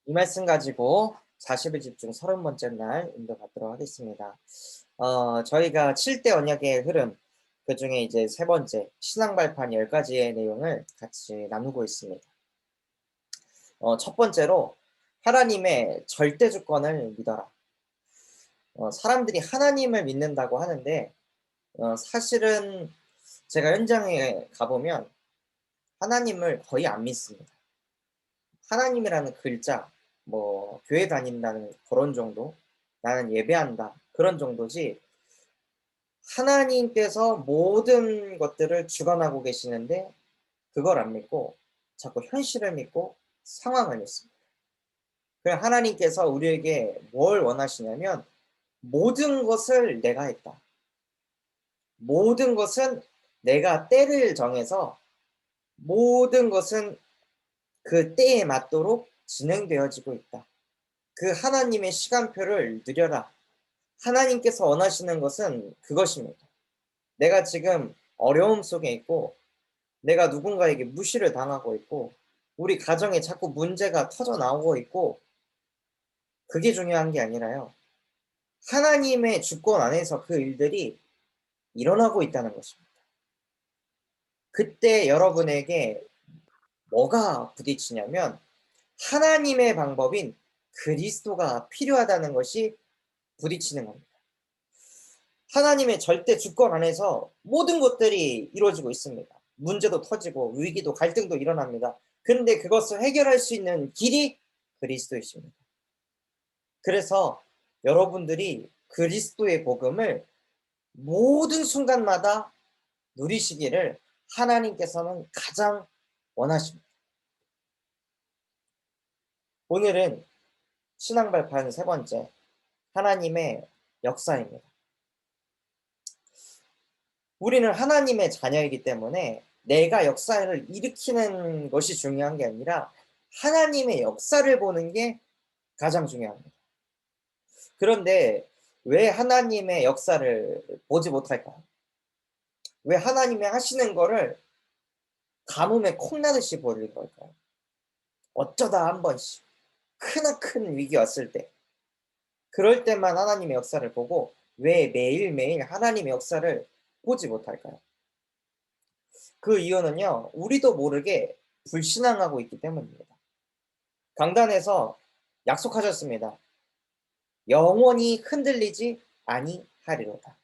이 말씀 가지고 40일 집중 30번째 날 인도받도록 하겠습니다. 저희가 7대 언약의 흐름, 그중에 이제 세 번째 신앙 발판 10가지의 내용을 같이 나누고 있습니다. 첫 번째로 하나님의 절대 주권을 믿어라. 사람들이 하나님을 믿는다고 하는데 사실은 제가 현장에 가보면 하나님을 거의 안 믿습니다. 하나님이라는 글자, 뭐 교회 다닌다는 그런 정도, 나는 예배한다 그런 정도지, 하나님께서 모든 것들을 주관하고 계시는데 그걸 안 믿고 자꾸 현실을 믿고 상황을 믿습니다. 그냥 하나님께서 우리에게 뭘 원하시냐면 모든 것을 내가 했다. 모든 것은 내가 때를 정해서 모든 것은 그 때에 맞도록 진행되어지고 있다. 그 하나님의 시간표를 누려라. 하나님께서 원하시는 것은 그것입니다. 내가 지금 어려움 속에 있고, 내가 누군가에게 무시를 당하고 있고, 우리 가정에 자꾸 문제가 터져 나오고 있고, 그게 중요한 게 아니라요. 하나님의 주권 안에서 그 일들이 일어나고 있다는 것입니다. 그때 여러분에게 뭐가 부딪히냐면 하나님의 방법인 그리스도가 필요하다는 것이 부딪히는 겁니다. 하나님의 절대 주권 안에서 모든 것들이 이루어지고 있습니다. 문제도 터지고 위기도 갈등도 일어납니다. 그런데 그것을 해결할 수 있는 길이 그리스도이십니다. 그래서 여러분들이 그리스도의 복음을 모든 순간마다 누리시기를 하나님께서는 가장 원하십니다. 오늘은 신앙 발판 세 번째, 하나님의 역사입니다. 우리는 하나님의 자녀이기 때문에 내가 역사를 일으키는 것이 중요한 게 아니라 하나님의 역사를 보는 게 가장 중요합니다. 그런데 왜 하나님의 역사를 보지 못할까요? 왜 하나님이 하시는 거를 가뭄에 콩나듯이 보는 걸까요? 어쩌다 한 번씩 크나큰 위기 왔을 때, 그럴 때만 하나님의 역사를 보고 왜 매일매일 하나님의 역사를 보지 못할까요? 그 이유는요, 우리도 모르게 불신앙하고 있기 때문입니다. 강단에서 약속하셨습니다. 영원히 흔들리지 아니하리로다.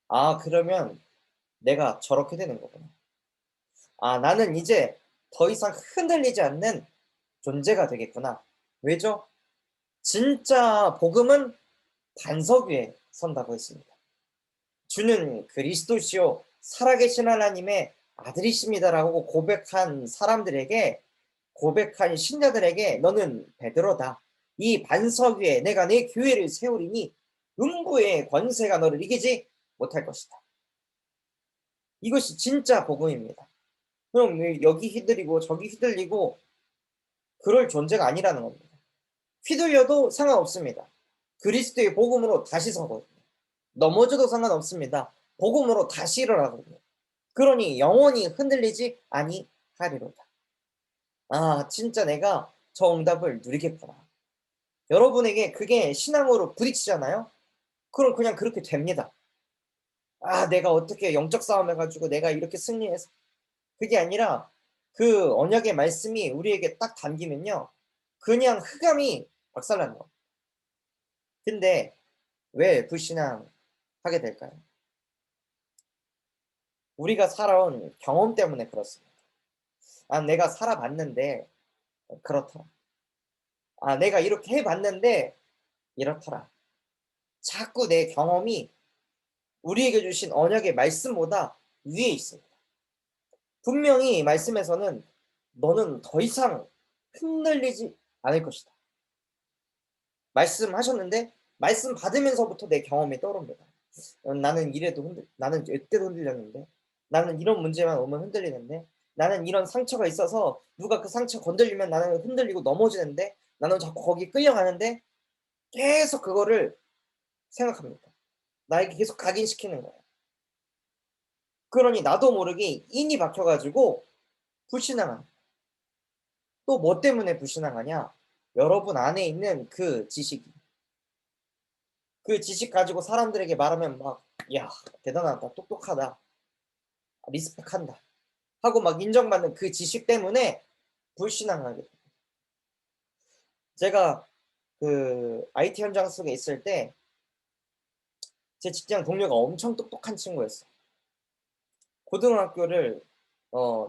아, 그러면 내가 저렇게 되는 거구나. 아, 나는 이제 더 이상 흔들리지 않는 존재가 되겠구나. 왜죠? 진짜 복음은 반석 위에 선다고 했습니다. 주는 그리스도시요 살아계신 하나님의 아들이십니다라고 고백한 사람들에게, 고백한 신자들에게 너는 베드로다. 이 반석 위에 내가 내 교회를 세우리니 음부의 권세가 너를 이기지 못할 것이다. 이것이 진짜 복음입니다. 그럼 여기 휘둘리고 저기 휘둘리고 그럴 존재가 아니라는 겁니다. 휘둘려도 상관없습니다. 그리스도의 복음으로 다시 서거든요. 넘어져도 상관없습니다. 복음으로 다시 일어나거든요. 그러니 영원히 흔들리지 아니하리로다. 아, 진짜 내가 저 응답을 누리겠구나. 여러분에게 그게 신앙으로 부딪히잖아요? 그럼 그냥 그렇게 됩니다. 아, 내가 어떻게 영적 싸움 해가지고 내가 이렇게 승리해서. 그게 아니라 그 언약의 말씀이 우리에게 딱 담기면요, 그냥 흑암이 박살나는 거예요. 근데 왜 불신앙하게 될까요? 우리가 살아온 경험 때문에 그렇습니다. 아, 내가 살아봤는데 그렇더라. 아, 내가 이렇게 해봤는데 이렇더라. 자꾸 내 경험이 우리에게 주신 언약의 말씀보다 위에 있습니다. 분명히 말씀에서는 너는 더 이상 흔들리지 않을 것이다. 말씀하셨는데 말씀 받으면서부터 내 경험이 떠오릅니다. 나는 이래도 나는 이때도 흔들렸는데, 나는 이런 문제만 오면 흔들리는데, 나는 이런 상처가 있어서 누가 그 상처 건들리면 나는 흔들리고 넘어지는데, 나는 자꾸 거기 끌려가는데, 계속 그거를 생각합니다. 나에게 계속 각인시키는 거예요. 그러니 나도 모르게 인이 박혀 가지고 불신앙한. 또 뭐 때문에 불신앙하냐? 여러분 안에 있는 그 지식이. 그 지식 가지고 사람들에게 말하면 막 "야 대단하다. 똑똑하다. 리스펙한다." 하고 막 인정받는 그 지식 때문에 불신앙하게 돼요. 제가 그 IT 현장 속에 있을 때 제 직장 동료가 엄청 똑똑한 친구였어요. 고등학교를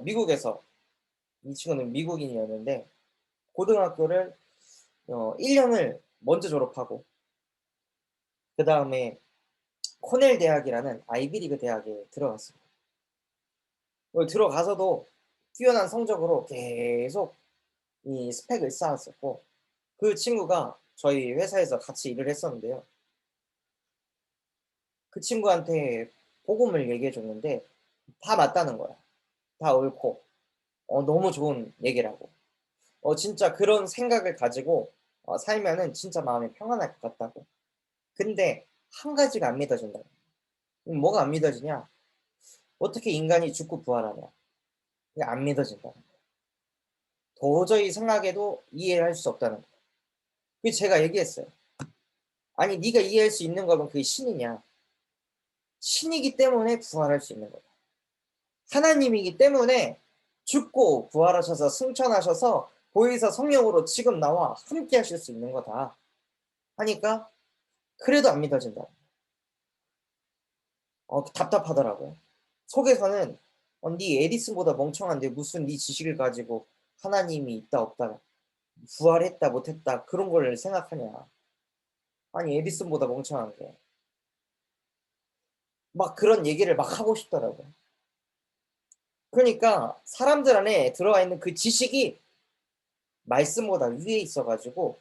미국에서, 이 친구는 미국인이었는데 고등학교를 1 년을 먼저 졸업하고 그다음에 코넬 대학이라는 아이비 리그 대학에 들어갔어요. 들어가서도 뛰어난 성적으로 계속 이 스펙을 쌓았었고, 그 친구가 저희 회사에서 같이 일을 했었는데요. 그 친구한테 복음을 얘기해 줬는데 다 맞다는 거야. 다 옳고 너무 좋은 얘기라고. 진짜 그런 생각을 가지고 살면은 진짜 마음이 평안할 것 같다고. 근데 한 가지가 안 믿어진다고. 뭐가 안 믿어지냐? 어떻게 인간이 죽고 부활하냐? 그게 안 믿어진다는 거예요. 도저히 생각해도 이해할 수 없다는 거예요. 그래서 제가 얘기했어요. 아니 네가 이해할 수 있는 거면 그게 신이냐? 신이기 때문에 부활할 수 있는 거다. 하나님이기 때문에 죽고 부활하셔서 승천하셔서 보혜사 성령으로 지금 나와 함께 하실 수 있는 거다. 하니까 그래도 안 믿어진다. 답답하더라고요. 속에서는 네 에디슨보다 멍청한데 무슨 네 지식을 가지고 하나님이 있다 없다, 부활했다 못했다 그런 걸 생각하냐. 아니 에디슨보다 멍청한 게. 막 그런 얘기를 막 하고 싶더라고요. 그러니까 사람들 안에 들어와 있는 그 지식이 말씀보다 위에 있어 가지고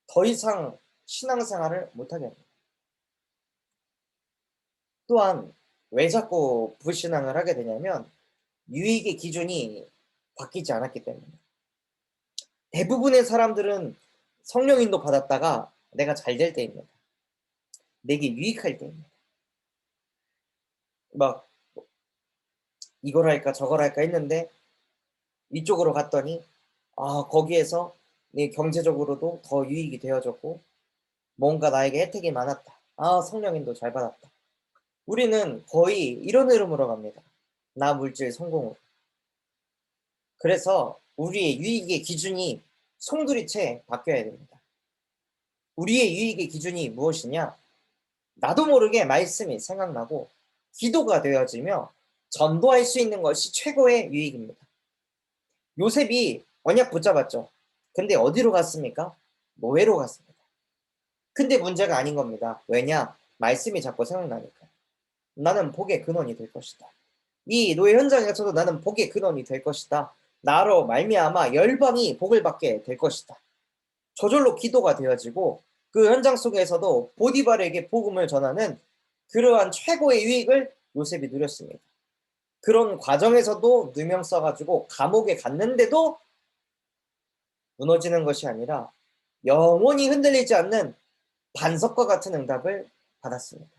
더 이상 신앙생활을 못하게 합니다. 또한 왜 자꾸 불신앙을 하게 되냐면 유익의 기준이 바뀌지 않았기 때문이에요. 대부분의 사람들은 성령 인도 받았다가 내가 잘 될 때입니다. 내게 유익할 때입니다. 막 이걸 할까 저걸 할까 했는데 이쪽으로 갔더니 거기에서 내 경제적으로도 더 유익이 되어졌고 뭔가 나에게 혜택이 많았다. 성령 인도 잘 받았다. 우리는 거의 이런 흐름으로 갑니다. 나 물질 성공으로. 그래서 우리의 유익의 기준이 송두리째 바뀌어야 됩니다. 우리의 유익의 기준이 무엇이냐? 나도 모르게 말씀이 생각나고 기도가 되어지며 전도할 수 있는 것이 최고의 유익입니다. 요셉이 언약 붙잡았죠. 근데 어디로 갔습니까? 노예로 갔습니다. 근데 문제가 아닌 겁니다. 왜냐? 말씀이 자꾸 생각나니까. 나는 복의 근원이 될 것이다. 이 노예 현장에서도 나는 복의 근원이 될 것이다. 나로 말미암아 열방이 복을 받게 될 것이다. 저절로 기도가 되어지고 그 현장 속에서도 보디발에게 복음을 전하는 그러한 최고의 유익을 요셉이 누렸습니다. 그런 과정에서도 누명 써가지고 감옥에 갔는데도 무너지는 것이 아니라 영원히 흔들리지 않는 반석과 같은 응답을 받았습니다.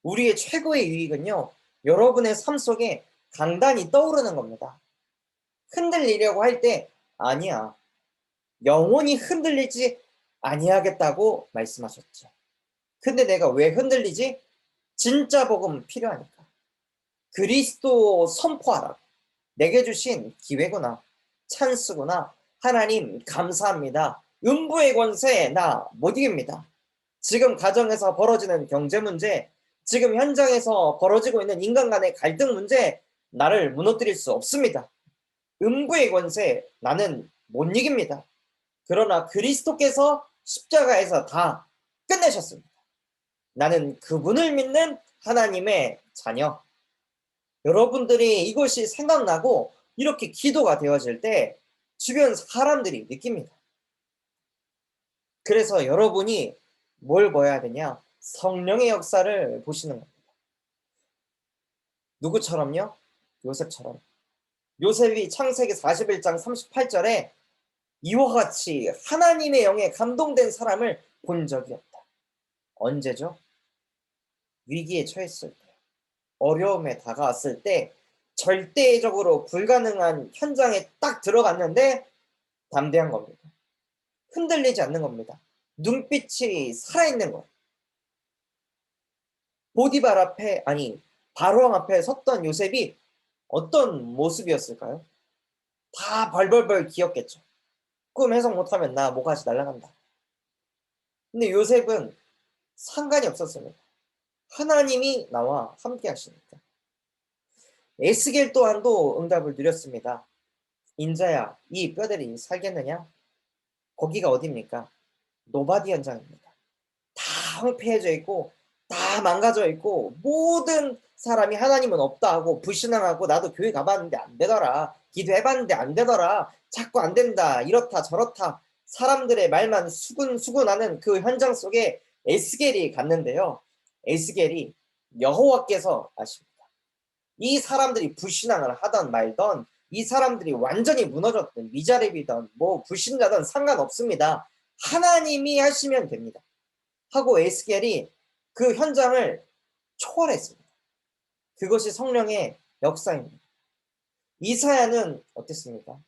우리의 최고의 유익은요, 여러분의 삶 속에 강단이 떠오르는 겁니다. 흔들리려고 할 때 아니야. 영원히 흔들리지 아니하겠다고 말씀하셨죠. 근데 내가 왜 흔들리지? 진짜 복음 필요하니까. 그리스도 선포하라. 내게 주신 기회구나. 찬스구나. 하나님 감사합니다. 음부의 권세 나 못 이깁니다. 지금 가정에서 벌어지는 경제 문제, 지금 현장에서 벌어지고 있는 인간 간의 갈등 문제 나를 무너뜨릴 수 없습니다. 음부의 권세 나는 못 이깁니다. 그러나 그리스도께서 십자가에서 다 끝내셨습니다. 나는 그분을 믿는 하나님의 자녀. 여러분들이 이것이 생각나고 이렇게 기도가 되어질 때 주변 사람들이 느낍니다. 그래서 여러분이 뭘 봐야 되냐? 성령의 역사를 보시는 겁니다. 누구처럼요? 요셉처럼. 요셉이 창세기 41장 38절에 이와 같이 하나님의 영에 감동된 사람을 본 적이 없다. 언제죠? 위기에 처했을 때, 어려움에 다가왔을 때, 절대적으로 불가능한 현장에 딱 들어갔는데 담대한 겁니다. 흔들리지 않는 겁니다. 눈빛이 살아있는 거예요. 보디발 앞에, 아니, 바로왕 앞에 섰던 요셉이 어떤 모습이었을까요? 다 벌벌벌 기었겠죠. 꿈 해석 못하면 나 목까지 날아간다. 근데 요셉은 상관이 없었습니다. 하나님이 나와 함께 하시니까. 에스겔 또한도 응답을 드렸습니다. 인자야, 이 뼈들이 살겠느냐? 거기가 어디입니까? 노바디 현장입니다. 다 황폐해져 있고 다 망가져 있고 모든 사람이 하나님은 없다 하고 불신앙하고 나도 교회 가봤는데 안 되더라. 기도해봤는데 안 되더라. 자꾸 안 된다. 이렇다 저렇다. 사람들의 말만 수군수군하는 그 현장 속에 에스겔이 갔는데요. 에스겔이 여호와께서 아십니다. 이 사람들이 불신앙을 하던 말던 이 사람들이 완전히 무너졌든 미자립이든 뭐 불신자든 상관없습니다. 하나님이 하시면 됩니다. 하고 에스겔이 그 현장을 초월했습니다. 그것이 성령의 역사입니다. 이사야는 어땠습니까?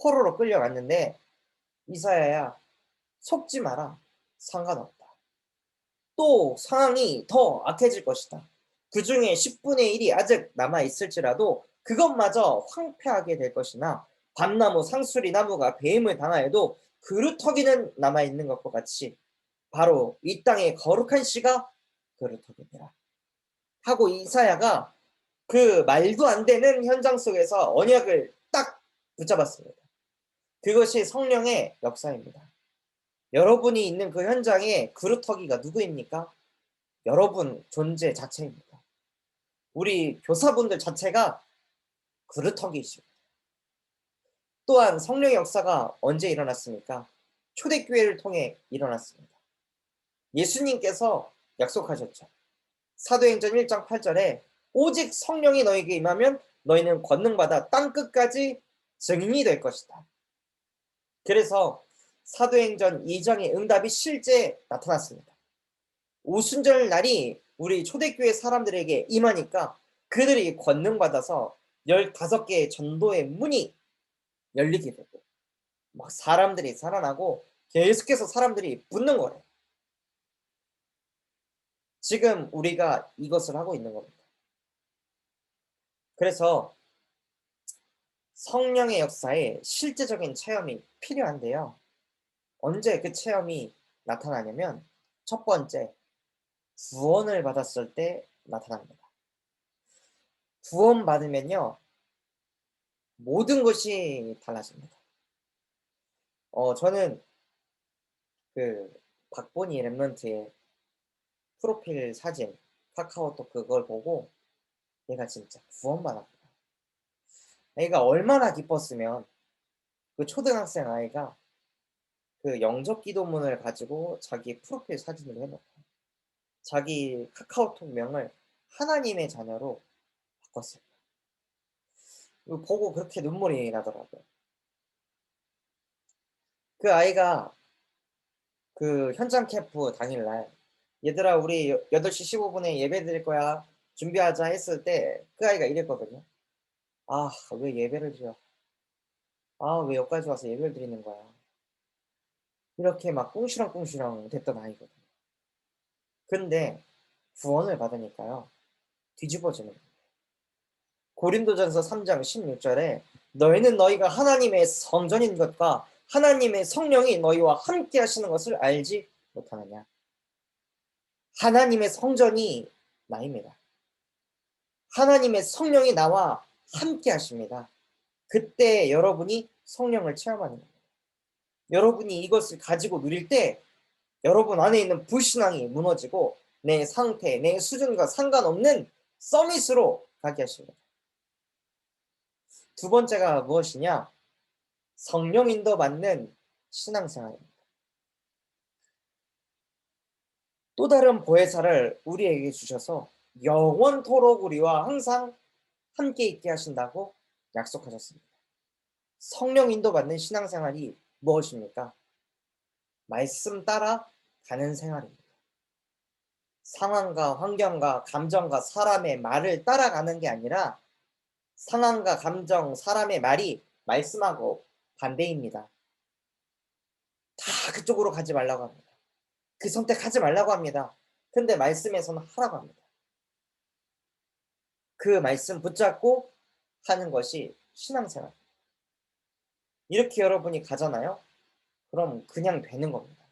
포로로 끌려갔는데 이사야야 속지 마라. 상관없다. 또 상황이 더 악해질 것이다. 그 중에 10분의 1이 아직 남아있을지라도 그것마저 황폐하게 될 것이나 밤나무 상수리 나무가 배임을 당하여도 그루터기는 남아있는 것과 같이 바로 이 땅의 거룩한 씨가 그루터기니라. 하고 이사야가 그 말도 안 되는 현장 속에서 언약을 딱 붙잡았습니다. 그것이 성령의 역사입니다. 여러분이 있는 그 현장에 그루터기가 누구입니까? 여러분 존재 자체입니다. 우리 교사분들 자체가 그루터기이십니다. 또한 성령의 역사가 언제 일어났습니까? 초대교회를 통해 일어났습니다. 예수님께서 약속하셨죠. 사도행전 1장 8절에 오직 성령이 너에게 임하면 너희는 권능받아 땅끝까지 증인이 될 것이다. 그래서 사도행전 2장의 응답이 실제 나타났습니다. 오순절 날이 우리 초대교회 사람들에게 임하니까 그들이 권능받아서 15개의 전도의 문이 열리게 되고 막 사람들이 살아나고 계속해서 사람들이 붙는 거예요. 지금 우리가 이것을 하고 있는 겁니다. 그래서 성령의 역사에 실제적인 체험이 필요한데요. 언제 그 체험이 나타나냐면 첫 번째, 구원을 받았을 때 나타납니다. 구원 받으면요, 모든 것이 달라집니다. 저는 그 박보니 랩런트의 프로필 사진, 카카오톡 그걸 보고 얘가 진짜 구원받았구나. 애가 얼마나 기뻤으면 그 초등학생 아이가 그 영접 기도문을 가지고 자기 프로필 사진으로 해놓고 자기 카카오톡 명을 하나님의 자녀로 바꿨어요. 이거 보고 그렇게 눈물이 나더라고요. 그 아이가 그 현장 캠프 당일날 얘들아 우리 8시 15분에 예배 드릴 거야. 준비하자 했을 때 그 아이가 이랬거든요. 아, 왜 예배를 드려? 아, 왜 여기까지 와서 예배를 드리는 거야? 이렇게 막 꿍시렁꿍시렁 됐던 아이거든요. 근데 구원을 받으니까요. 뒤집어지는 거예요. 고린도전서 3장 16절에 너희는 너희가 하나님의 성전인 것과 하나님의 성령이 너희와 함께 하시는 것을 알지 못하느냐. 하나님의 성전이 나입니다. 하나님의 성령이 나와 함께 하십니다. 그때 여러분이 성령을 체험하는 겁니다. 여러분이 이것을 가지고 누릴 때 여러분 안에 있는 불신앙이 무너지고 내 상태, 내 수준과 상관없는 서밋으로 가게 하십니다. 두 번째가 무엇이냐? 성령 인도 받는 신앙생활입니다. 또 다른 보혜사를 우리에게 주셔서 영원토록 우리와 항상 함께 있게 하신다고 약속하셨습니다. 성령 인도 받는 신앙생활이 무엇입니까? 말씀 따라 가는 생활입니다. 상황과 환경과 감정과 사람의 말을 따라가는 게 아니라 상황과 감정, 사람의 말이 말씀하고 반대입니다. 다 그쪽으로 가지 말라고 합니다. 그 선택하지 말라고 합니다. 근데 말씀에서는 하라고 합니다. 그 말씀 붙잡고 하는 것이 신앙생활. 이렇게 여러분이 가잖아요. 그럼 그냥 되는 겁니다.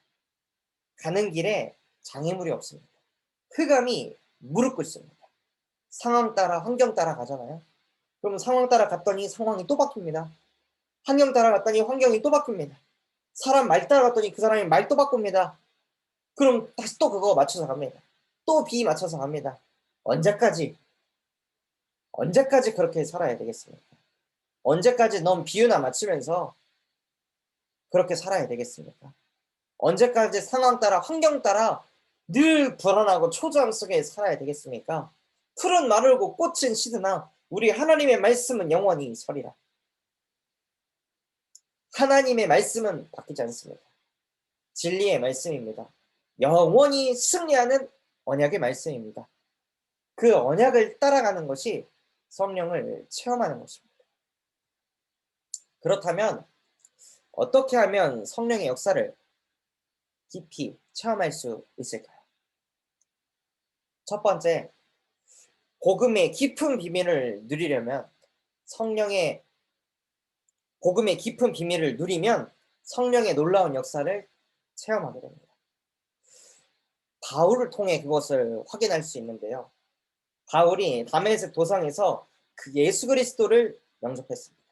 가는 길에 장애물이 없습니다. 흑암이 무릎 꿇습니다. 상황 따라 환경 따라 가잖아요. 그럼 상황 따라 갔더니 상황이 또 바뀝니다. 환경 따라 갔더니 환경이 또 바뀝니다. 사람 말 따라 갔더니 그 사람이 말 또 바꿉니다. 그럼 다시 또 그거 맞춰서 갑니다. 또 비 맞춰서 갑니다. 언제까지 그렇게 살아야 되겠습니까? 언제까지 넌 비유나 맞추면서 그렇게 살아야 되겠습니까? 언제까지 상황 따라 환경 따라 늘 불안하고 초조함 속에 살아야 되겠습니까? 풀은 마르고 꽃은 시드나 우리 하나님의 말씀은 영원히 서리라. 하나님의 말씀은 바뀌지 않습니다. 진리의 말씀입니다. 영원히 승리하는 언약의 말씀입니다. 그 언약을 따라가는 것이 성령을 체험하는 것입니다. 그렇다면 어떻게 하면 성령의 역사를 깊이 체험할 수 있을까요? 첫 번째, 복음의 깊은 비밀을 누리려면 복음의 깊은 비밀을 누리면 성령의 놀라운 역사를 체험하게 됩니다. 바울을 통해 그것을 확인할 수 있는데요. 바울이 다메섹 도상에서 그 예수 그리스도를 영접했습니다.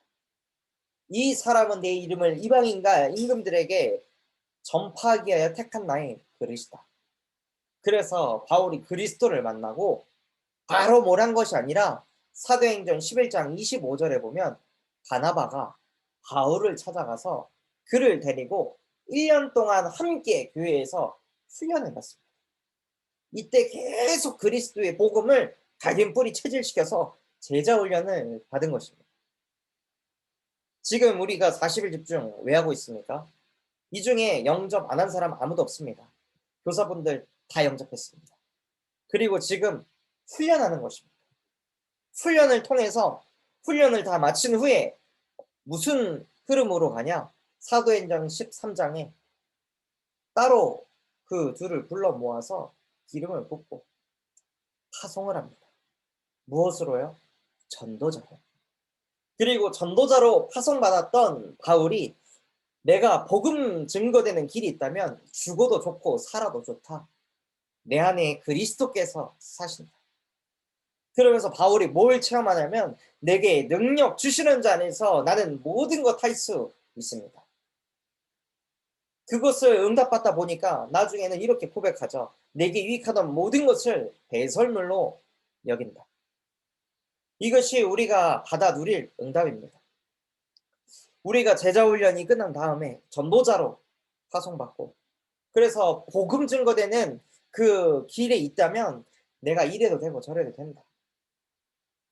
이 사람은 내 이름을 이방인과 임금들에게 전파하기 위하여 택한 나의 그릇이다. 그래서 바울이 그리스도를 만나고 바로 몰한 것이 아니라 사도행전 11장 25절에 보면 바나바가 바울을 찾아가서 그를 데리고 1년 동안 함께 교회에서 훈련을 받습니다. 이때 계속 그리스도의 복음을 각인 뿌리 체질시켜서 제자 훈련을 받은 것입니다. 지금 우리가 40일 집중 왜 하고 있습니까? 이 중에 영접 안 한 사람 아무도 없습니다. 교사분들 다 영접했습니다. 그리고 지금 훈련하는 것입니다. 훈련을 통해서 훈련을 다 마친 후에 무슨 흐름으로 가냐? 사도행전 13장에 따로 그 둘을 불러 모아서 기름을 붓고 파송을 합니다. 무엇으로요? 전도자로. 그리고 전도자로 파송받았던 바울이 내가 복음 증거되는 길이 있다면 죽어도 좋고 살아도 좋다. 내 안에 그리스도께서 사신다. 그러면서 바울이 뭘 체험하냐면 내게 능력 주시는 자 안에서 나는 모든 것 할 수 있습니다. 그것을 응답받다 보니까 나중에는 이렇게 고백하죠. 내게 유익하던 모든 것을 배설물로 여긴다. 이것이 우리가 받아 누릴 응답입니다. 우리가 제자 훈련이 끝난 다음에 전도자로 파송받고 그래서 복음 증거되는 그 길에 있다면 내가 이래도 되고 저래도 된다.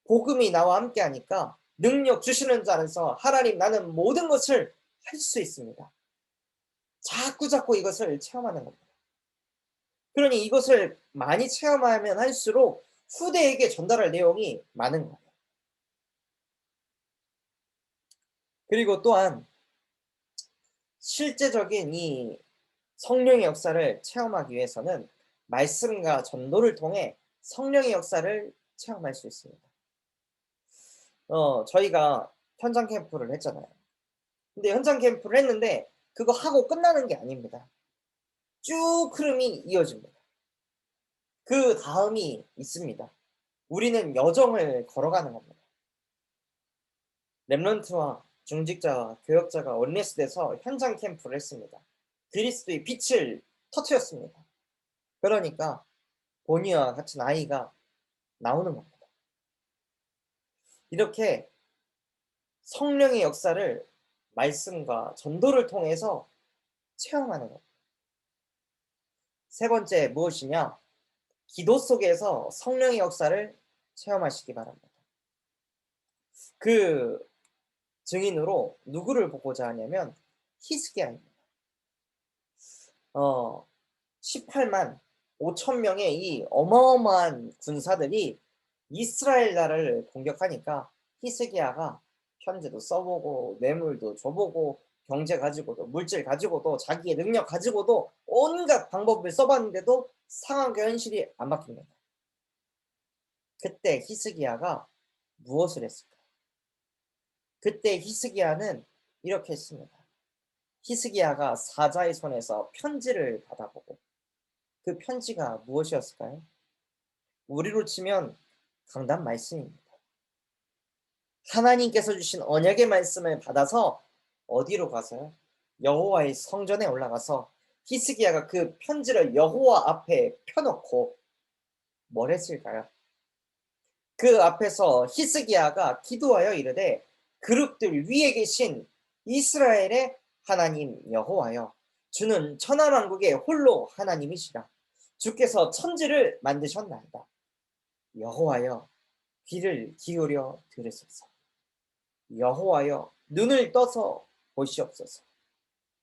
복음이 나와 함께 하니까 능력 주시는 자 안에서 하나님 나는 모든 것을 할 수 있습니다. 자꾸 이것을 체험하는 겁니다. 그러니 이것을 많이 체험하면 할수록 후대에게 전달할 내용이 많은 거예요. 그리고 또한 실제적인 이 성령의 역사를 체험하기 위해서는 말씀과 전도를 통해 성령의 역사를 체험할 수 있습니다. 저희가 현장 캠프를 했잖아요. 근데 현장 캠프를 했는데 그거 하고 끝나는 게 아닙니다. 쭉 흐름이 이어집니다. 그 다음이 있습니다. 우리는 여정을 걸어가는 겁니다. 렘넌트와 중직자와 교역자가 원리스돼서 현장 캠프를 했습니다. 그리스도의 빛을 터뜨렸습니다. 그러니까 보니와 같은 아이가 나오는 겁니다. 이렇게 성령의 역사를 말씀과 전도를 통해서 체험하는 겁니다. 세 번째 무엇이냐? 기도 속에서 성령의 역사를 체험하시기 바랍니다. 그 증인으로 누구를 보고자 하냐면 히스기야입니다. 18만 5천 명의 이 어마어마한 군사들이 이스라엘 나라를 공격하니까 히스기야가 편지도 써보고 뇌물도 줘보고 경제 가지고도 물질 가지고도 자기의 능력 가지고도 온갖 방법을 써봤는데도 상황과 현실이 안 바뀝니다. 그때 히스기야가 무엇을 했을까? 그때 히스기야는 이렇게 했습니다. 히스기야가 사자의 손에서 편지를 받아보고 그 편지가 무엇이었을까요? 우리로 치면 강단 말씀입니다. 하나님께서 주신 언약의 말씀을 받아서 어디로 가서요? 여호와의 성전에 올라가서 히스기야가 그 편지를 여호와 앞에 펴놓고 뭘 했을까요? 그 앞에서 히스기야가 기도하여 이르되 그룹들 위에 계신 이스라엘의 하나님 여호와여, 주는 천하만국의 홀로 하나님이시라. 주께서 천지를 만드셨나이다. 여호와여, 귀를 기울여 들으소서. 여호와여, 눈을 떠서 보시옵소서.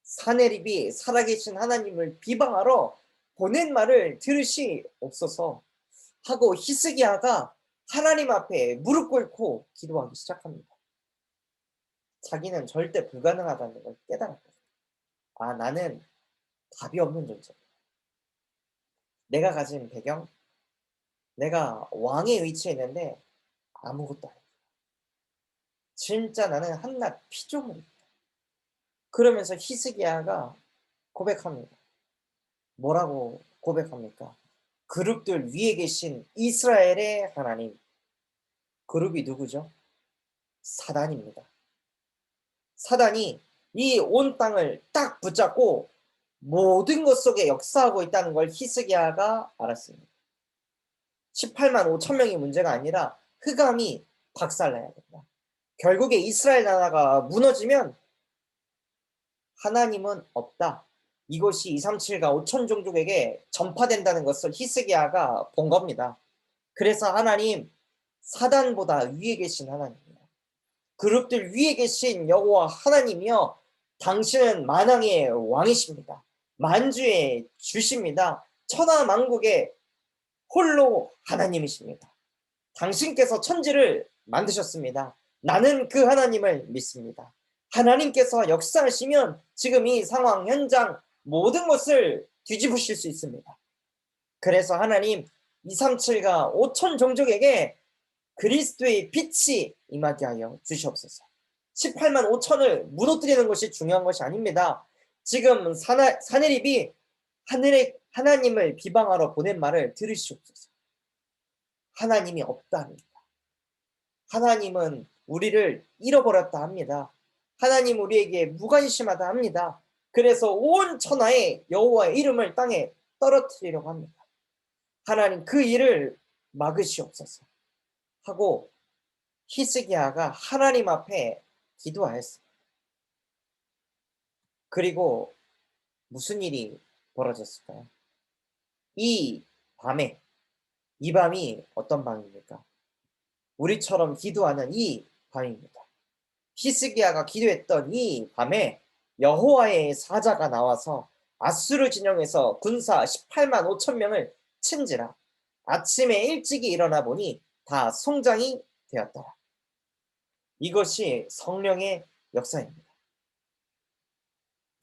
사내립이 살아계신 하나님을 비방하러 보낸 말을 들으시옵소서 하고 히스기야가 하나님 앞에 무릎 꿇고 기도하기 시작합니다. 자기는 절대 불가능하다는 걸 깨달았거든요. 아, 나는 답이 없는 존재다. 내가 가진 배경, 내가 왕의 위치에 있는데 아무것도 아니다. 진짜 나는 한낱 피조물이다. 그러면서 히스기야가 고백합니다. 뭐라고 고백합니까? 그룹들 위에 계신 이스라엘의 하나님. 그룹이 누구죠? 사단입니다. 사단이 이 온 땅을 딱 붙잡고 모든 것 속에 역사하고 있다는 걸 히스기야가 알았습니다. 18만 5천 명이 문제가 아니라 흑암이 박살나야 된다. 결국에 이스라엘 나라가 무너지면 하나님은 없다. 이것이 237가 5천 종족에게 전파된다는 것을 히스기야가 본 겁니다. 그래서 하나님, 사단보다 위에 계신 하나님이야. 그룹들 위에 계신 여호와 하나님이여, 당신은 만왕의 왕이십니다. 만주의 주십니다. 천하만국의 홀로 하나님이십니다. 당신께서 천지를 만드셨습니다. 나는 그 하나님을 믿습니다. 하나님께서 역사하시면 지금 이 상황, 현장 모든 것을 뒤집으실 수 있습니다. 그래서 하나님, 237가 5천 종족에게 그리스도의 빛이 임하게 하여 주시옵소서. 18만 5천을 무너뜨리는 것이 중요한 것이 아닙니다. 지금 사내립이 하늘의 하나님을 비방하러 보낸 말을 들으시옵소서. 하나님이 없다 합니다. 하나님은 우리를 잃어버렸다 합니다. 하나님 우리에게 무관심하다 합니다. 그래서 온 천하에 여호와의 이름을 땅에 떨어뜨리려고 합니다. 하나님 그 일을 막으시옵소서 하고 히스기야가 하나님 앞에 기도하였습니다. 그리고 무슨 일이 벌어졌을까요? 이 밤이 어떤 밤입니까? 우리처럼 기도하는 이 밤입니다. 히스기야가 기도했던 이 밤에 여호와의 사자가 나와서 아수르 진영에서 군사 18만 5천 명을 친지라. 아침에 일찍이 일어나 보니 다 송장이 되었더라. 이것이 성령의 역사입니다.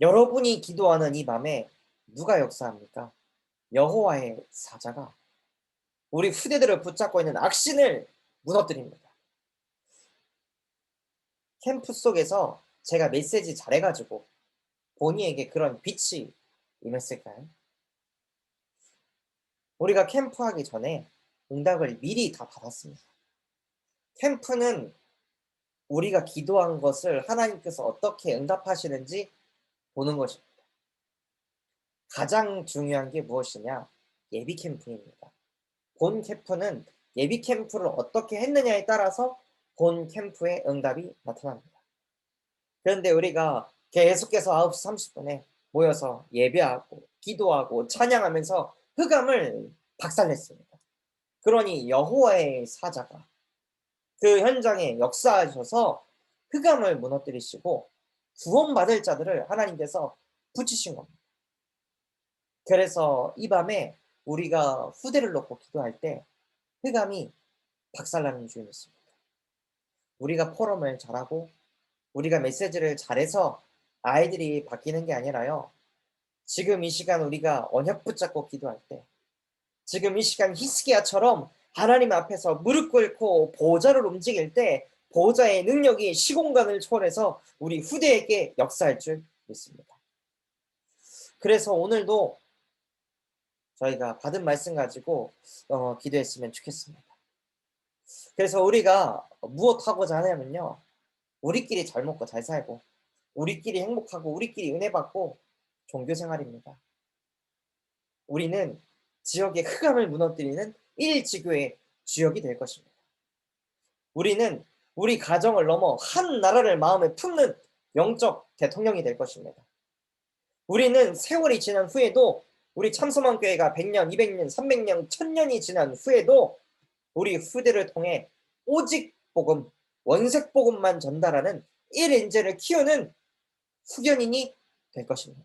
여러분이 기도하는 이 밤에 누가 역사합니까? 여호와의 사자가 우리 후대들을 붙잡고 있는 악신을 무너뜨립니다. 캠프 속에서 제가 메시지 잘해가지고 본이에게 그런 빛이 임했을까요? 우리가 캠프하기 전에 응답을 미리 다 받았습니다. 캠프는 우리가 기도한 것을 하나님께서 어떻게 응답하시는지 보는 것입니다. 가장 중요한 게 무엇이냐? 예비 캠프입니다. 본 캠프는 예비 캠프를 어떻게 했느냐에 따라서 본 캠프의 응답이 나타납니다. 그런데 우리가 계속해서 9시 30분에 모여서 예배하고 기도하고 찬양하면서 흑암을 박살냈습니다. 그러니 여호와의 사자가 그 현장에 역사하셔서 흑암을 무너뜨리시고 구원받을 자들을 하나님께서 붙이신 겁니다. 그래서 이 밤에 우리가 후대를 놓고 기도할 때 흑암이 박살나는 줄 믿습니다. 우리가 포럼을 잘하고 우리가 메시지를 잘해서 아이들이 바뀌는 게 아니라요. 지금 이 시간 우리가 언약 붙잡고 기도할 때, 지금 이 시간 히스기야처럼 하나님 앞에서 무릎 꿇고 보좌를 움직일 때 보좌의 능력이 시공간을 초월해서 우리 후대에게 역사할 줄 믿습니다. 그래서 오늘도 저희가 받은 말씀 가지고 기도했으면 좋겠습니다. 그래서 우리가 무엇하고자 하냐면요. 우리끼리 잘 먹고 잘 살고 우리끼리 행복하고 우리끼리 은혜 받고 종교 생활입니다. 우리는 지역의 흑암을 무너뜨리는 1지교의 주역이 될 것입니다. 우리는 우리 가정을 넘어 한 나라를 마음에 품는 영적 대통령이 될 것입니다. 우리는 세월이 지난 후에도 우리 참소만 교회가 100년, 200년, 300년, 1000년이 지난 후에도 우리 후대를 통해 오직 복음, 원색 복음만 전달하는 1인재를 키우는 후견인이 될 것입니다.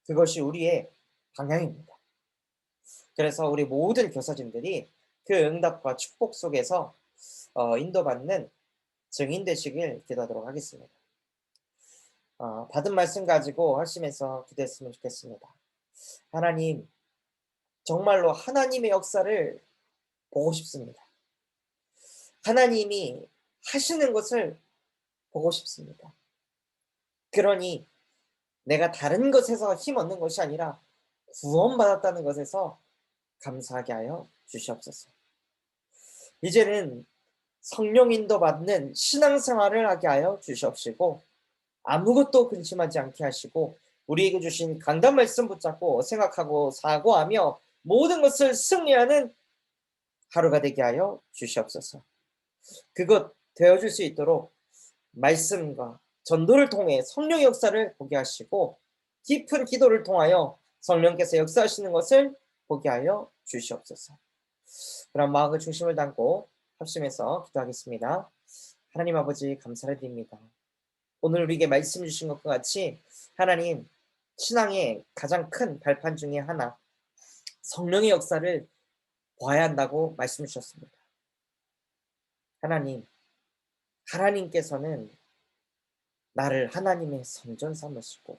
그것이 우리의 방향입니다. 그래서 우리 모든 교사진들이 그 응답과 축복 속에서 인도받는 증인 되시길 기도하도록 하겠습니다. 받은 말씀 가지고 하시면서 기도했으면 좋겠습니다. 하나님, 정말로 하나님의 역사를 보고 싶습니다. 하나님이 하시는 것을 보고 싶습니다. 그러니 내가 다른 것에서 힘 얻는 것이 아니라 구원받았다는 것에서 감사하게 하여 주시옵소서. 이제는 성령 인도 받는 신앙생활을 하게 하여 주시옵시고 아무것도 근심하지 않게 하시고 우리에게 주신 강단 말씀 붙잡고 생각하고 사고하며 모든 것을 승리하는 하루가 되게 하여 주시옵소서. 그것 되어줄 수 있도록 말씀과 전도를 통해 성령의 역사를 보게 하시고 깊은 기도를 통하여 성령께서 역사하시는 것을 보게 하여 주시옵소서. 그럼 마음의 중심을 담고 합심해서 기도하겠습니다. 하나님 아버지 감사를 드립니다. 오늘 우리에게 말씀 주신 것과 같이 하나님 신앙의 가장 큰 발판 중에 하나 성령의 역사를 봐야 한다고 말씀 주셨습니다. 하나님께서는 나를 하나님의 성전 삼으시고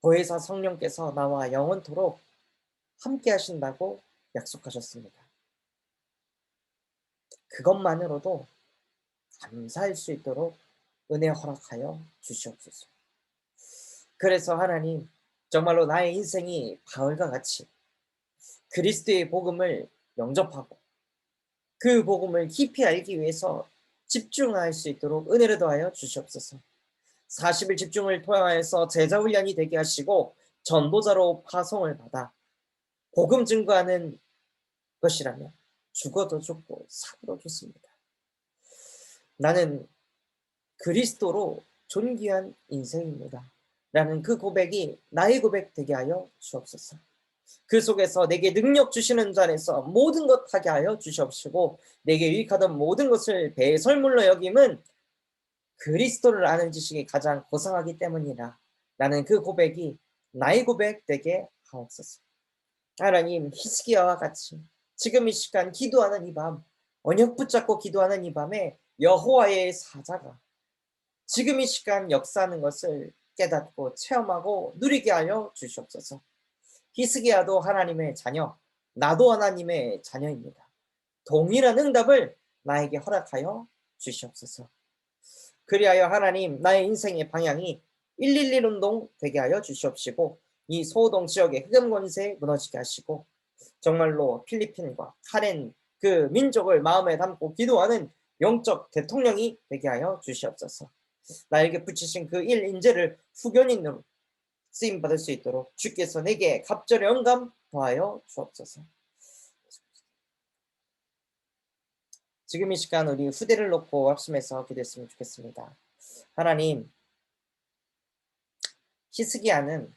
보혜사 성령께서 나와 영원토록 함께 하신다고 약속하셨습니다. 그것만으로도 감사할 수 있도록 은혜 허락하여 주시옵소서. 그래서 하나님 정말로 나의 인생이 바울과 같이 그리스도의 복음을 영접하고 그 복음을 깊이 알기 위해서 집중할 수 있도록 은혜를 더하여 주시옵소서. 40일 집중을 통하여서 제자훈련이 되게 하시고 전도자로 파송을 받아 복음 증거하는 것이라면 죽어도 죽고 살아도 좋습니다. 나는 그리스도로 존귀한 인생입니다. 라는 그 고백이 나의 고백 되게 하여 주옵소서. 그 속에서 내게 능력 주시는 자 안에서 모든 것 하게 하여 주시옵시고 내게 유익하던 모든 것을 배설물로 여김은 그리스도를 아는 지식이 가장 고상하기 때문이라. 라는 그 고백이 나의 고백 되게 하옵소서. 하나님 히스기야와 같이 지금 이 시간 기도하는 이 밤 언약 붙잡고 기도하는 이 밤에 여호와의 사자가 지금 이 시간 역사하는 것을 깨닫고 체험하고 누리게 하여 주시옵소서. 히스기야도 하나님의 자녀, 나도 하나님의 자녀입니다. 동일한 응답을 나에게 허락하여 주시옵소서. 그리하여 하나님 나의 인생의 방향이 111 운동 되게 하여 주시옵시고 이 소호동 지역의 흑암 권세 무너지게 하시고 정말로 필리핀과 카렌 그 민족을 마음에 담고 기도하는 영적 대통령이 되게 하여 주시옵소서. 나에게 붙이신 그 1인재를 후견인으로 쓰임받을 수 있도록 주께서 내게 갑절의 영감 더하여 주옵소서. 지금 이 시간 우리 후대를 놓고 합심해서 기도했으면 좋겠습니다. 하나님, 히스기야는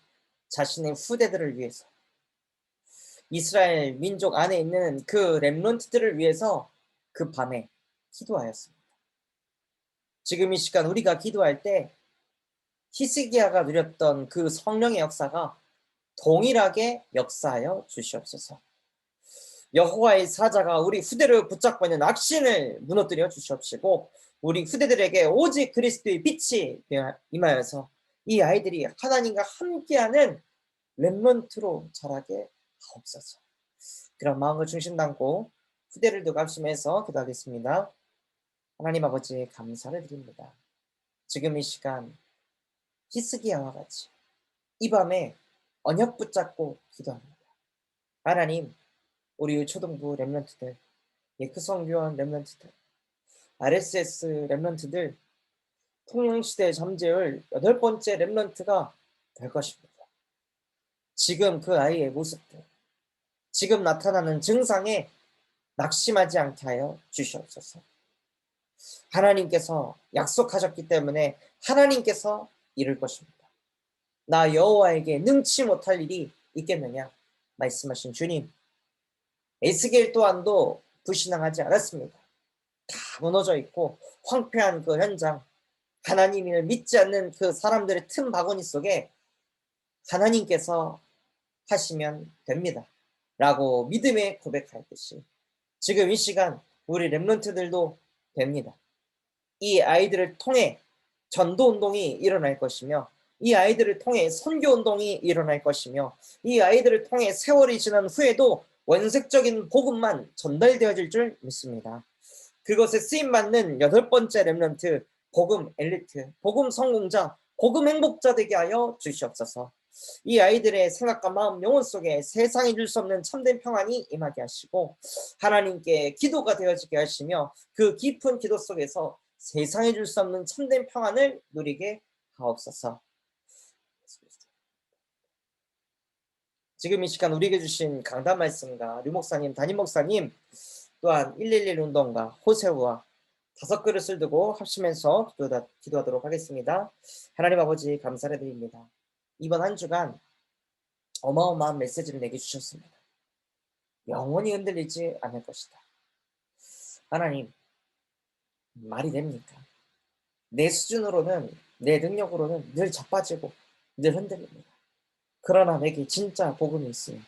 자신의 후대들을 위해서 이스라엘 민족 안에 있는 그 렘넌트들을 위해서 그 밤에 기도하였습니다. 지금 이 시간 우리가 기도할 때 히스기야가 누렸던 그 성령의 역사가 동일하게 역사하여 주시옵소서. 여호와의 사자가 우리 후대를 붙잡고 있는 악신을 무너뜨려 주시옵시고 우리 후대들에게 오직 그리스도의 빛이 임하여서 이 아이들이 하나님과 함께하는 렘넌트로 자라게 하옵소서. 그런 마음을 중심 담고 후대를 두갑심해서 기도하겠습니다. 하나님 아버지 감사를 드립니다. 지금 이 시간 히스기야와 같이 이 밤에 언약 붙잡고 기도합니다. 하나님, 우리 초등부 렘넌트들, 예크성교원 렘넌트들, RSS 렘넌트들, 통영시대 잠재울 8번째 렘넌트가 될 것입니다. 지금 그 아이의 모습들, 지금 나타나는 증상에 낙심하지 않게 하여 주시옵소서. 하나님께서 약속하셨기 때문에 하나님께서 이룰 것입니다. 나 여호와에게 능치 못할 일이 있겠느냐 말씀하신 주님, 에스겔 또한도 불신앙하지 않았습니다. 다 무너져 있고 황폐한 그 현장, 하나님을 믿지 않는 그 사람들의 틈 바구니 속에 하나님께서 하시면 됩니다 라고 믿음에 고백하였듯이 지금 이 시간 우리 렘넌트들도 됩니다. 이 아이들을 통해 전도운동이 일어날 것이며 이 아이들을 통해 선교운동이 일어날 것이며 이 아이들을 통해 세월이 지난 후에도 원색적인 복음만 전달되어질 줄 믿습니다. 그것에 쓰임받는 8번째 렘넌트, 복음 엘리트, 복음 성공자, 복음 행복자 되게 하여 주시옵소서. 이 아이들의 생각과 마음, 영혼 속에 세상이 줄 수 없는 참된 평안이 임하게 하시고 하나님께 기도가 되어지게 하시며 그 깊은 기도 속에서 세상이 줄 수 없는 참된 평안을 누리게 하옵소서. 지금 이 시간 우리에게 주신 강단 말씀과 류 목사님, 담임 목사님 또한 111 운동가 호세우와 5그릇을 두고 합심해서 기도하도록 하겠습니다. 하나님 아버지 감사를 드립니다. 이번 한 주간 어마어마한 메시지를 내게 주셨습니다. 영원히 흔들리지 않을 것이다. 하나님, 말이 됩니까? 내 수준으로는, 내 능력으로는 늘 자빠지고 늘 흔들립니다. 그러나 내게 진짜 복음이 있으며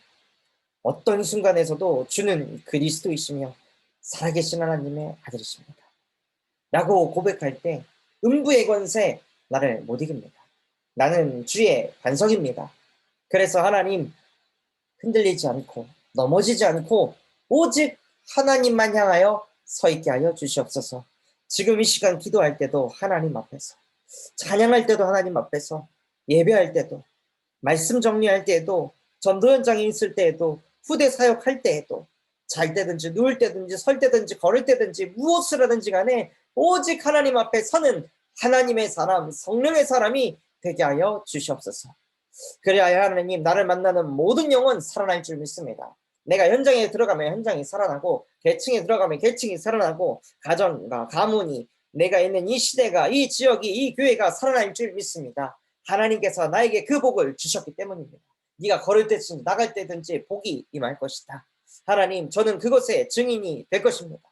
어떤 순간에서도 주는 그리스도이시며 살아계신 하나님의 아들이십니다 라고 고백할 때 음부의 권세 나를 못 이깁니다. 나는 주의 반석입니다. 그래서 하나님, 흔들리지 않고 넘어지지 않고 오직 하나님만 향하여 서 있게 하여 주시옵소서. 지금 이 시간 기도할 때도 하나님 앞에서, 찬양할 때도 하나님 앞에서, 예배할 때도, 말씀 정리할 때에도, 전도 현장에 있을 때에도, 후대 사역할 때에도, 잘 때든지 누울 때든지 설 때든지 걸을 때든지 무엇을 하든지 간에 오직 하나님 앞에 서는 하나님의 사람, 성령의 사람이 되게 하여 주시옵소서. 그래야 하나님, 나를 만나는 모든 영혼 살아날 줄 믿습니다. 내가 현장에 들어가면 현장이 살아나고 계층에 들어가면 계층이 살아나고 가정과 가문이, 내가 있는 이 시대가, 이 지역이, 이 교회가 살아날 줄 믿습니다. 하나님께서 나에게 그 복을 주셨기 때문입니다. 네가 걸을 때든지 나갈 때든지 복이 임할 것이다. 하나님, 저는 그것의 증인이 될 것입니다.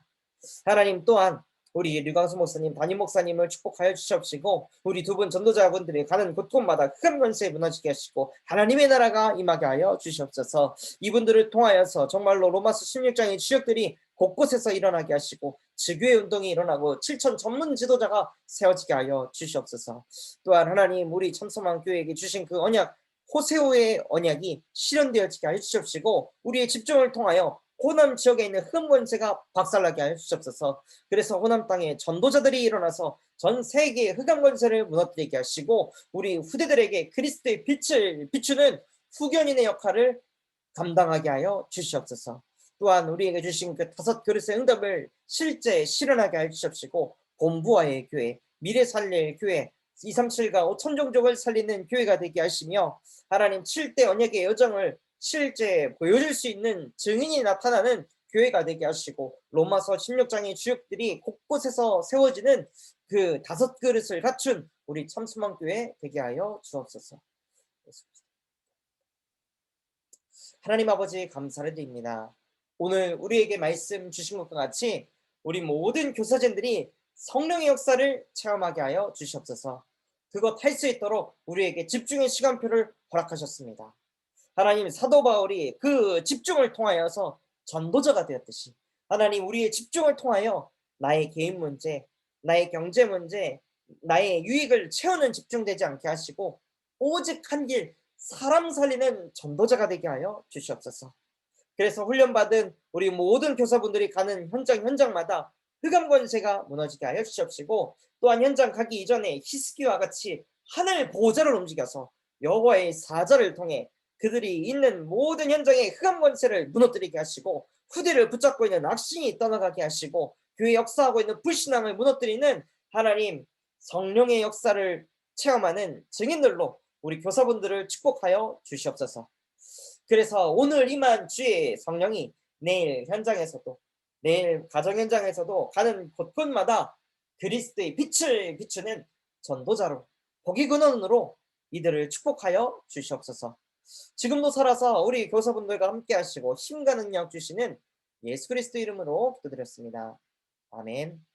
하나님, 또한 우리 류광수 목사님, 담임 목사님을 축복하여 주시옵시고 우리 두 분 전도자분들이 가는 곳곳마다 큰 권세 무너지게 하시고 하나님의 나라가 임하게 하여 주시옵소서. 이분들을 통하여서 정말로 로마서 16장의 주역들이 곳곳에서 일어나게 하시고 지교의 운동이 일어나고 7천 전문 지도자가 세워지게 하여 주시옵소서. 또한 하나님, 우리 참소망 교회에게 주신 그 언약, 호세오의 언약이 실현되어지게 하여 주시옵시고 우리의 집중을 통하여 호남 지역에 있는 흑암 권세가 박살나게 하여 주시옵소서. 그래서 호남 땅에 전도자들이 일어나서 전 세계의 흑암 권세를 무너뜨리게 하시고 우리 후대들에게 그리스도의 빛을 비추는 후견인의 역할을 감당하게 하여 주시옵소서. 또한 우리에게 주신 그 5그릇의 응답을 실제 실현하게 하여 주시옵시고 본부와의 교회, 미래 살릴 교회, 237과 5천 종족을 살리는 교회가 되게 하시며 하나님 7대 언약의 여정을 실제 보여줄 수 있는 증인이 나타나는 교회가 되게 하시고 로마서 16장의 주역들이 곳곳에서 세워지는 그 5그릇을 갖춘 우리 참소망 교회 되게 하여 주옵소서. 하나님 아버지 감사를 드립니다. 오늘 우리에게 말씀 주신 것과 같이 우리 모든 교사진들이 성령의 역사를 체험하게 하여 주시옵소서. 그것 할 수 있도록 우리에게 집중의 시간표를 허락하셨습니다. 하나님, 사도 바울이 그 집중을 통하여서 전도자가 되었듯이 하나님 우리의 집중을 통하여 나의 개인 문제, 나의 경제 문제, 나의 유익을 채우는 집중되지 않게 하시고 오직 한 길 사람 살리는 전도자가 되게 하여 주시옵소서. 그래서 훈련받은 우리 모든 교사분들이 가는 현장마다 흑암 권세가 무너지게 하여 주시옵시고 또한 현장 가기 이전에 히스기와 같이 하늘 보좌를 움직여서 여호와의 사자를 통해 그들이 있는 모든 현장의 흑암 권세를 무너뜨리게 하시고 후대를 붙잡고 있는 악신이 떠나가게 하시고 교회 역사하고 있는 불신앙을 무너뜨리는 하나님 성령의 역사를 체험하는 증인들로 우리 교사분들을 축복하여 주시옵소서. 그래서 오늘 임한 주의 성령이 내일 현장에서도 내일 가정 현장에서도 가는 곳곳마다 그리스도의 빛을 비추는 전도자로 복의 근원으로 이들을 축복하여 주시옵소서. 지금도 살아서 우리 교사분들과 함께 하시고 힘과 능력 주시는 예수 그리스도 이름으로 기도드렸습니다. 아멘.